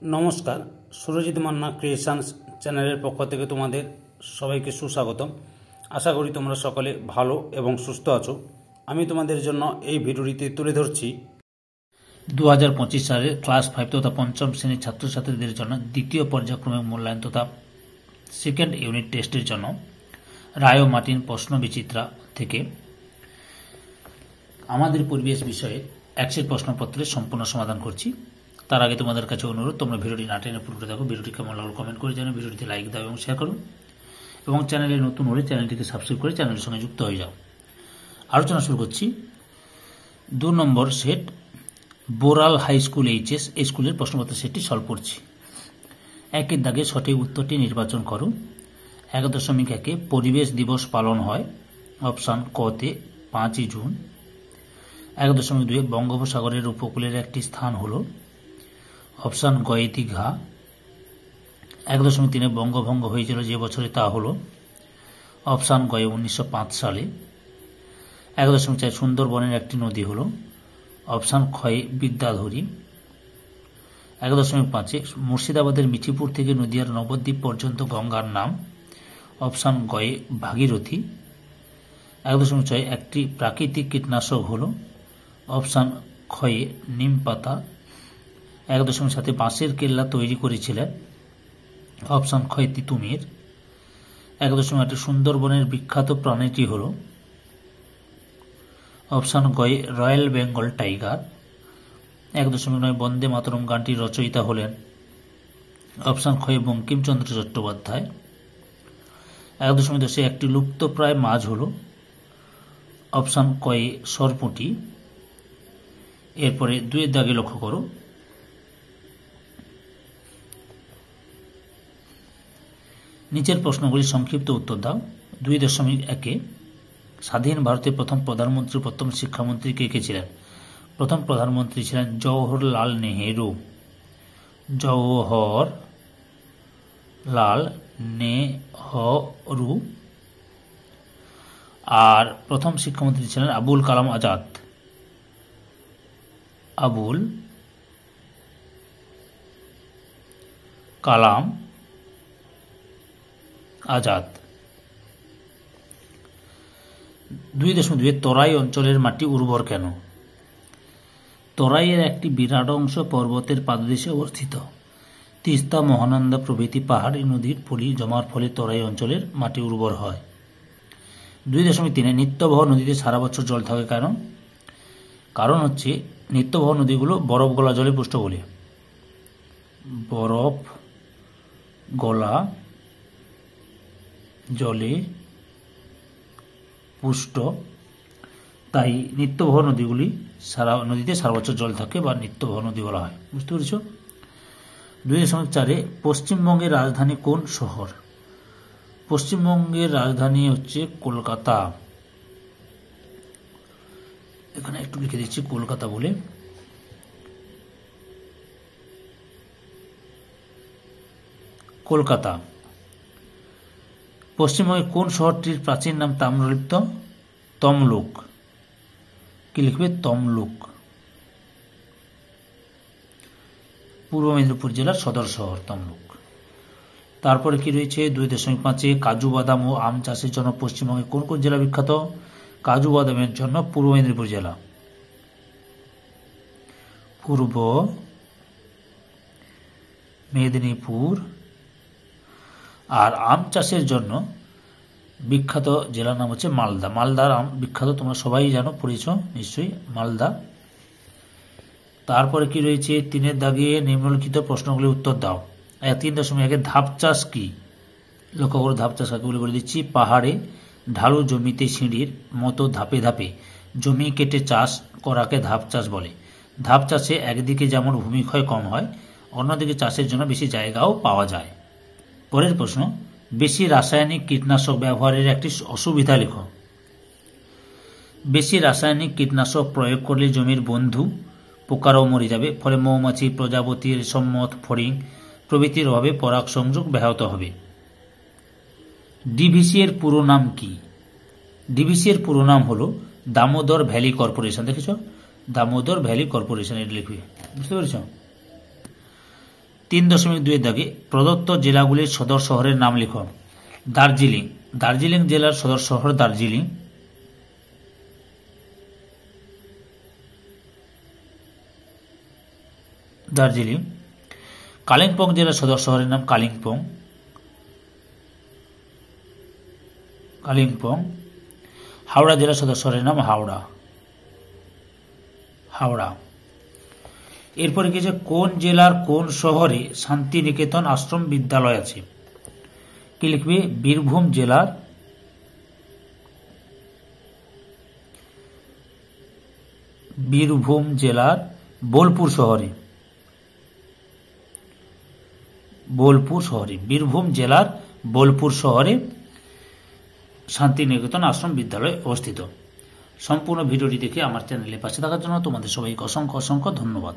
নমস্কার, সুরজিৎ মান্না ক্রিয়েশনস চ্যানেলের পক্ষ থেকে তোমাদের সবাইকে সুস্বাগতম। আশা করি তোমরা সকলে ভালো এবং সুস্থ আছো। আমি তোমাদের জন্য এই ভিডিওটিতে তুলে ধরছি 2025 সালে ক্লাস 5 তথা পঞ্চম শ্রেণীর ছাত্রছাত্রীদের জন্য দ্বিতীয় পর্যায়ক্রমিক মূল্যায়ন তথা সেকেন্ড ইউনিট টেস্টের জন্য রায় ও মার্টিন প্রশ্ন বিচিত্রা থেকে আমাদের পরিবেশ বিষয়ে একশের প্রশ্নপত্রের সম্পূর্ণ সমাধান করছি। তার আগে তোমাদের কাছে অনুরোধ, তোমরা ভিডিওটি না টেনে পুরোটা দেখো। ভিডিওটি কেমন লাগলো কমেন্ট করে জানাও, ভিডিওটিতে লাইক দাও এবং শেয়ার করো, এবং চ্যানেলে নতুন হলে চ্যানেলটিকে সাবস্ক্রাইব করে চ্যানেলের সঙ্গে যুক্ত হয়ে যাও। আলোচনা শুরু করছি। 2 নম্বর set Boral high school HS এই স্কুলের প্রশ্নপত্র সেটটি সলভ করছি। 1-এর দাগে সঠিক উত্তরটি নির্বাচন করো। 1.1 পরিবেশ দিবস পালন হয়। অপশান কতে 5ই জুন। 1.2 বঙ্গোপসাগরের উপকূলের একটি স্থান হল। অপশান গয়ে দীঘা। 1.3 বঙ্গভঙ্গ হয়েছিল যে বছরে তা হল। অপশান গয়ে 1905 সালে। 1.4 সুন্দরবনের একটি নদী হল। অপশান ক্ষয়ে বিদ্যাধরী। 1.5 মুর্শিদাবাদের মিঠিপুর থেকে নদিয়ার নবদ্বীপ পর্যন্ত গঙ্গার নাম। অপশান গয়ে ভাগীরথী। 1.6 একটি প্রাকৃতিক কীটনাশক হল। অপশান ক্ষয়ে নিম পাতা। 1.7 বাঁশের কেল্লা তৈরি করেছিলেন। অপশান ক্ষয়ে তিতুমির। 1.8 সুন্দরবনের বিখ্যাত প্রাণীটি হল। অপশান গয়ে রয়্যাল বেঙ্গল টাইগার। 1.9 বন্দে মাতরম গানটির রচয়িতা হলেন। অপশান ক্ষয়ে বঙ্কিমচন্দ্র চট্টোপাধ্যায়। 1.10 একটি লুপ্তপ্রায় মাছ হল। অপশান কয়ে সরপুঁটি। এরপরে 2-এর দাগে লক্ষ্য করো। নিচের প্রশ্নগুলি সংক্ষিপ্ত উত্তর দাও। 2.1 স্বাধীন ভারতের প্রথম প্রধানমন্ত্রী প্রথম শিক্ষামন্ত্রী কে কে ছিলেন? প্রথম প্রধানমন্ত্রী ছিলেন জওহরলাল নেহেরু। জওহরলাল নেহরু। আর প্রথম শিক্ষামন্ত্রী ছিলেন আবুল কালাম আজাদ। আবুল কালাম আজাদ। 2.2 তরাই অঞ্চলের মাটি উর্বর কেন? তরাইয়ের একটি বিরাট অংশ পর্বতের পাদদেশে অবস্থিত। তিস্তা, মহানন্দা প্রভৃতি পাহাড়ি নদীর পলি জমার ফলে তরাই অঞ্চলের মাটি উর্বর হয়। 2.3 নিত্যবহ নদীতে সারা বছর জল থাকে কেন? কারণ হচ্ছে নিত্যবহ নদীগুলো বরফ গলা জলে পুষ্ট বলে। বরফ গলা জলে পুষ্ট, তাই নিত্যবহ নদীগুলি নদীতে সারা বছর জল থাকে বা নিত্যবহ নদী বলা হয়। বুঝতে পেরেছ? 2.4 পশ্চিমবঙ্গের রাজধানী কোন শহর? পশ্চিমবঙ্গের রাজধানী হচ্ছে কলকাতা। এখানে একটু লিখে দিচ্ছি কলকাতা বলে। কলকাতা। পশ্চিমবঙ্গের কোন শহরটির প্রাচীন নাম তাম্রলিপ্ত? তমলুক। কি লিখবে? তমলুক। পূর্ব মেদিনীপুর জেলার সদর শহর তমলুক। তারপরে কি রয়েছে? 2.5 কাজু বাদাম ও আম চাষের জন্য পশ্চিমবঙ্গে কোন কোন জেলা বিখ্যাত? কাজু বাদামের জন্য পূর্ব মেদিনীপুর জেলা। পূর্ব মেদিনীপুর। আর আম চাষের জন্য বিখ্যাত জেলার নাম হচ্ছে মালদা। মালদার আম বিখ্যাত, তোমরা সবাই জানো, পড়েছ নিশ্চয়ই, মালদা। তারপরে কি রয়েছে? 3-এর দাগে নিম্নলিখিত প্রশ্নগুলির উত্তর দাও। 3.1 ধাপ চাষ কি? লক্ষ্য করো ধাপ চাষ কাকে বলে দিচ্ছি। পাহাড়ে ঢালু জমিতে সিঁড়ির মতো ধাপে ধাপে জমি কেটে চাষ করাকে ধাপ চাষ বলে। ধাপ চাষে একদিকে যেমন ভূমিক্ষয় কম হয়, অন্যদিকে চাষের জন্য বেশি জায়গাও পাওয়া যায়। পরের প্রশ্ন, বেশি রাসায়নিক কীটনাশক ব্যবহারের একটি অসুবিধা লেখো। বেশি রাসায়নিক কীটনাশক প্রয়োগ করলে জমির বন্ধু পোকারাও মরে যাবে, ফলে মৌমাছি, প্রজাপতি, রেশমমথ, ফড়িং প্রভৃতির অভাবে পরাগ সংযোগ ব্যাহত হবে। ডিভিসি এর পুরো নাম কি? ডিভিসি এর পুরো নাম হলো দামোদর ভ্যালি কর্পোরেশন। দেখেছ? দামোদর ভ্যালি কর্পোরেশন এটা লিখবে। বুঝতে পেরেছ? 3.2 দাগে প্রদত্ত জেলাগুলির সদর শহরের নাম লিখো। দার্জিলিং, দার্জিলিং জেলার সদর শহর দার্জিলিং। দার্জিলিং। কালিম্পং জেলার সদর শহরের নাম কালিম্পং। কালিম্পং। হাওড়া জেলার সদর শহরের নাম হাওড়া। হাওড়া। এরপরে কি আছে, কোন জেলার কোন শহরে শান্তিনিকেতন আশ্রম বিদ্যালয় আছে? কি লিখবে? বীরভূম জেলার বোলপুর শহরে। বোলপুর শহরে, বীরভূম জেলার বোলপুর শহরে শান্তিনিকেতন আশ্রম বিদ্যালয় অবস্থিত। সম্পূর্ণ ভিডিওটি দেখে আমার চ্যানেলের পাশে থাকার জন্য তোমাদের সবাইকে অসংখ্য অসংখ্য ধন্যবাদ।